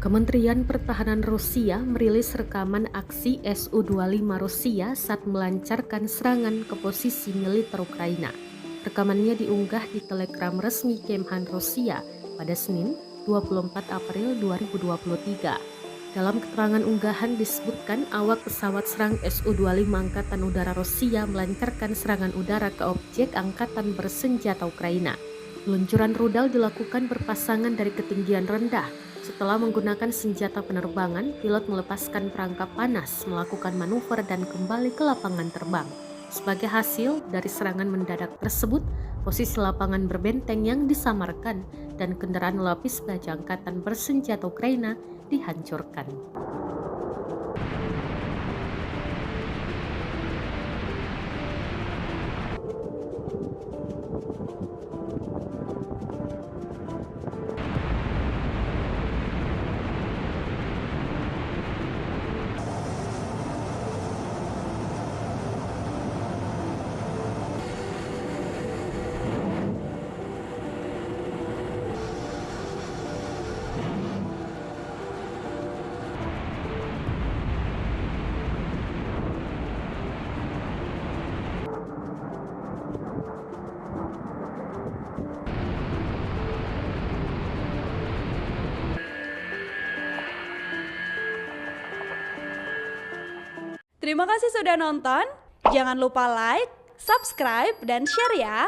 Kementerian Pertahanan Rusia merilis rekaman aksi Su-25 Rusia saat melancarkan serangan ke posisi militer Ukraina. Rekamannya diunggah di Telegram resmi Kemhan Rusia pada Senin 24 April 2023. Dalam keterangan unggahan disebutkan awak pesawat serang Su-25 Angkatan Udara Rusia melancarkan serangan udara ke objek angkatan bersenjata Ukraina. Peluncuran rudal dilakukan berpasangan dari ketinggian rendah. Setelah menggunakan senjata penerbangan, pilot melepaskan perangkap panas, melakukan manuver dan kembali ke lapangan terbang. Sebagai hasil dari serangan mendadak tersebut, posisi lapangan berbenteng yang disamarkan dan kendaraan lapis baja angkatan bersenjata Ukraina dihancurkan. Terima kasih sudah nonton. Jangan lupa like, subscribe, dan share ya.